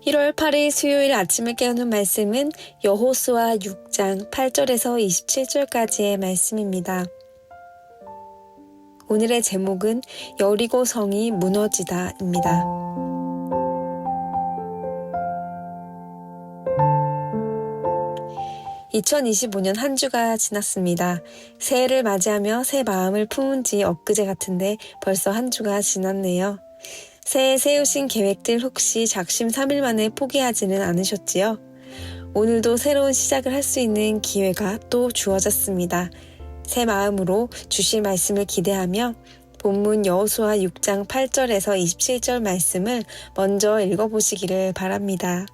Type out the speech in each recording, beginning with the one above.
1월 8일 수요일 아침을 깨우는 말씀은 여호수아 6장 8절에서 27절까지의 말씀입니다. 오늘의 제목은 여리고 성이 무너지다입니다. (2025년) 한 주가 지났습니다. 새해를 맞이하며 새 마음을 품은 지 엊그제 같은데 벌써 한 주가 지났네요. 새해 세우신 계획들 혹시 작심 3일 만에 포기하지는 않으셨지요? 오늘도 새로운 시작을 할 수 있는 기회가 또 주어졌습니다. 새 마음으로 주실 말씀을 기대하며 본문 여호수아 6장 8절에서 27절 말씀을 먼저 읽어보시기를 바랍니다.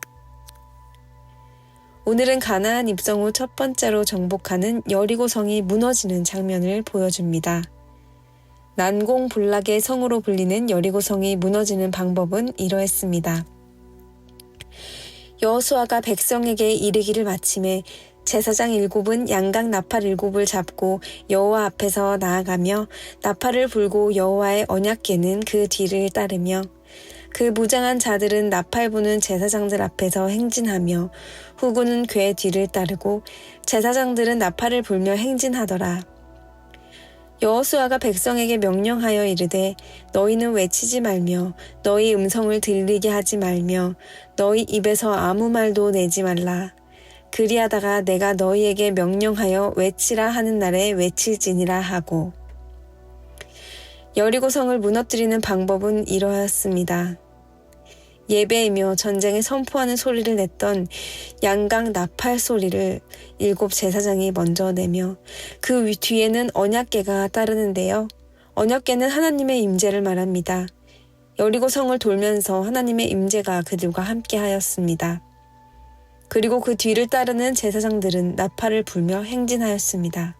오늘은 가나안 입성 후 첫 번째로 정복하는 여리고 성이 무너지는 장면을 보여줍니다. 난공불락의 성으로 불리는 여리고 성이 무너지는 방법은 이러했습니다. 여호수아가 백성에게 이르기를 마침에 제사장 7은 양각 나팔 7을 잡고 여호와 앞에서 나아가며 나팔을 불고 여호와의 언약궤는 그 뒤를 따르며 그 무장한 자들은 나팔 부는 제사장들 앞에서 행진하며 후군은 궤 뒤를 따르고 제사장들은 나팔을 불며 행진하더라. 여호수아가 백성에게 명령하여 이르되 너희는 외치지 말며 너희 음성을 들리게 하지 말며 너희 입에서 아무 말도 내지 말라. 그리하다가 내가 너희에게 명령하여 외치라 하는 날에 외칠지니라 하고. 여리고 성을 무너뜨리는 방법은 이러하였습니다. 예배이며 전쟁에 선포하는 소리를 냈던 양각 나팔 소리를 7 제사장이 먼저 내며 그 뒤에는 언약궤가 따르는데요. 언약궤는 하나님의 임재를 말합니다. 여리고 성을 돌면서 하나님의 임재가 그들과 함께 하였습니다. 그리고 그 뒤를 따르는 제사장들은 나팔을 불며 행진하였습니다.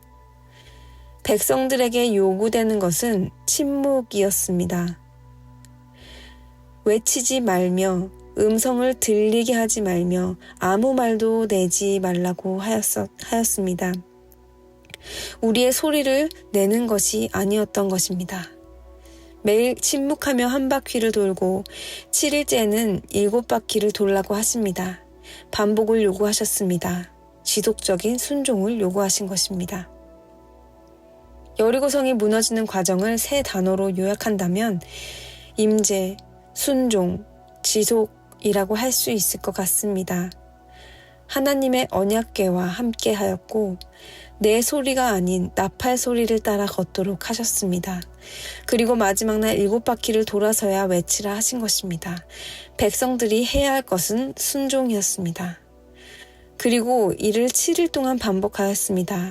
백성들에게 요구되는 것은 침묵이었습니다. 외치지 말며 음성을 들리게 하지 말며 아무 말도 내지 말라고 하였습니다. 우리의 소리를 내는 것이 아니었던 것입니다. 매일 침묵하며 한 바퀴를 돌고 7일째는 7바퀴를 돌라고 하십니다. 반복을 요구하셨습니다. 지속적인 순종을 요구하신 것입니다. 여리고 성이 무너지는 과정을 세 단어로 요약한다면 임재, 순종, 지속이라고 할 수 있을 것 같습니다. 하나님의 언약궤와 함께 하였고 내 소리가 아닌 나팔 소리를 따라 걷도록 하셨습니다. 그리고 마지막 날 7바퀴를 돌아서야 외치라 하신 것입니다. 백성들이 해야 할 것은 순종이었습니다. 그리고 이를 7일 동안 반복하였습니다.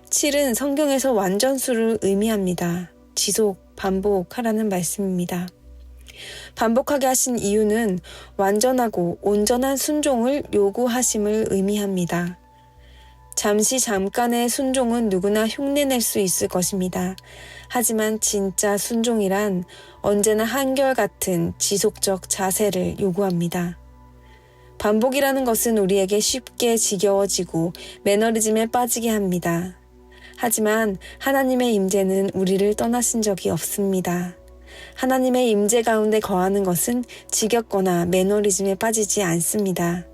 7은 성경에서 완전수를 의미합니다. 지속, 반복하라는 말씀입니다. 반복하게 하신 이유는 완전하고 온전한 순종을 요구하심을 의미합니다. 잠깐의 순종은 누구나 흉내낼 수 있을 것입니다. 하지만 진짜 순종이란 언제나 한결같은 지속적 자세를 요구합니다. 반복이라는 것은 우리에게 쉽게 지겨워지고 매너리즘에 빠지게 합니다. 하지만 하나님의 임재는 우리를 떠나신 적이 없습니다. 하나님의 임재 가운데 거하는 것은 지겹거나 매너리즘에 빠지지 않습니다.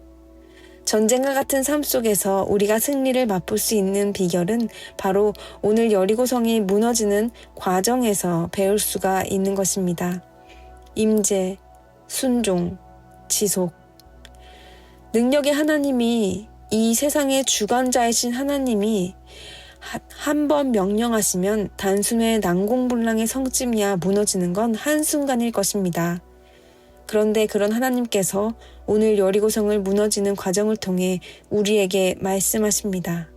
전쟁과 같은 삶 속에서 우리가 승리를 맛볼 수 있는 비결은 바로 오늘 여리고 성이 무너지는 과정에서 배울 수가 있는 것입니다. 임재, 순종, 지속. 능력의 하나님이, 이 세상의 주관자이신 하나님이 한 번 명령하시면 단숨에 난공불락의 성쯤이야 무너지는 건 한순간일 것입니다. 그런데 그런 하나님께서 오늘 여리고성을 무너지는 과정을 통해 우리에게 말씀하십니다.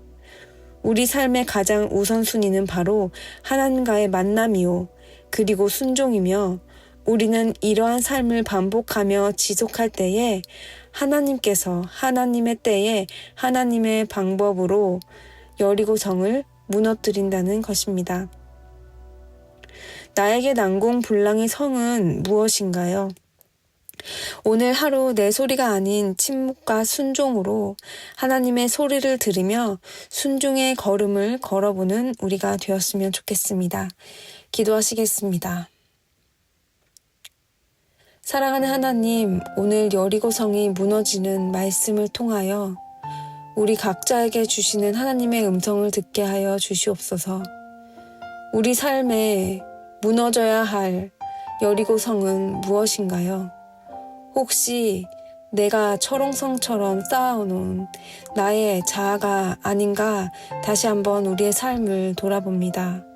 우리 삶의 가장 우선순위는 바로 하나님과의 만남이요. 그리고 순종이며 우리는 이러한 삶을 반복하며 지속할 때에 하나님께서 하나님의 때에 하나님의 방법으로 여리고성을 무너뜨린다는 것입니다. 나에게 난공불락의 성은 무엇인가요? 오늘 하루 내 소리가 아닌 침묵과 순종으로 하나님의 소리를 들으며 순종의 걸음을 걸어보는 우리가 되었으면 좋겠습니다. 기도하시겠습니다. 사랑하는 하나님, 오늘 여리고성이 무너지는 말씀을 통하여 우리 각자에게 주시는 하나님의 음성을 듣게 하여 주시옵소서. 우리 삶에 무너져야 할 여리고성은 무엇인가요? 혹시 내가 철옹성처럼 쌓아놓은 나의 자아가 아닌가 다시 한번 우리의 삶을 돌아봅니다.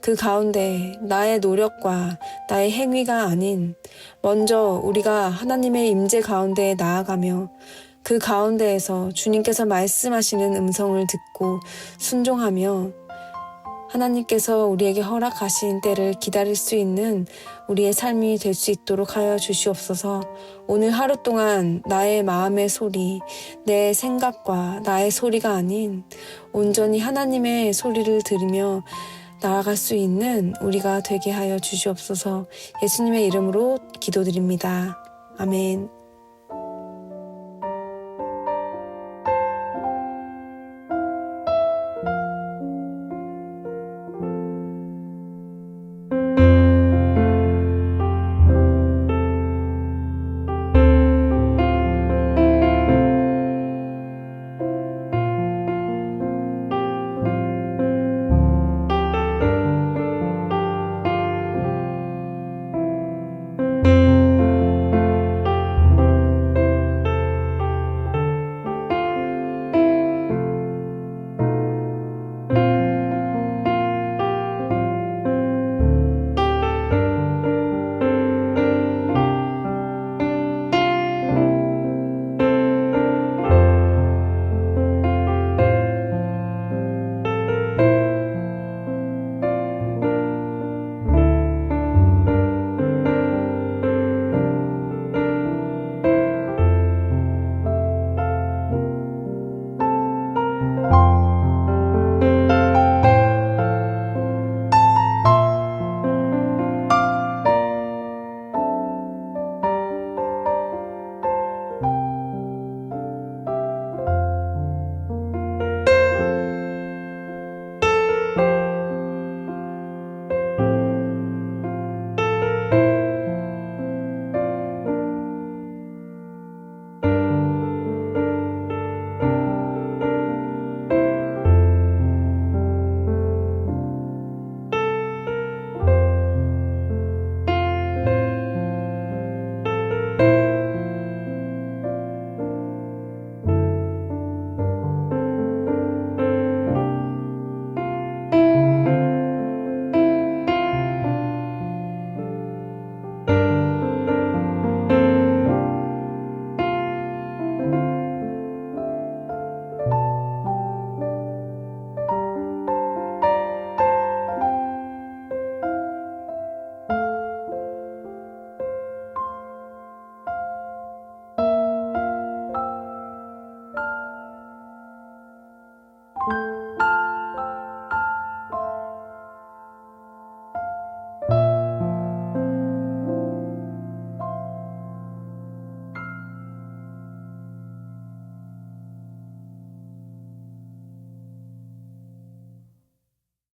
그 가운데 나의 노력과 나의 행위가 아닌 먼저 우리가 하나님의 임재 가운데에 나아가며 그 가운데에서 주님께서 말씀하시는 음성을 듣고 순종하며 하나님께서 우리에게 허락하신 때를 기다릴 수 있는 우리의 삶이 될 수 있도록 하여 주시옵소서. 오늘 하루 동안 나의 마음의 소리, 내 생각과 나의 소리가 아닌 온전히 하나님의 소리를 들으며 나아갈 수 있는 우리가 되게 하여 주시옵소서. 예수님의 이름으로 기도드립니다. 아멘.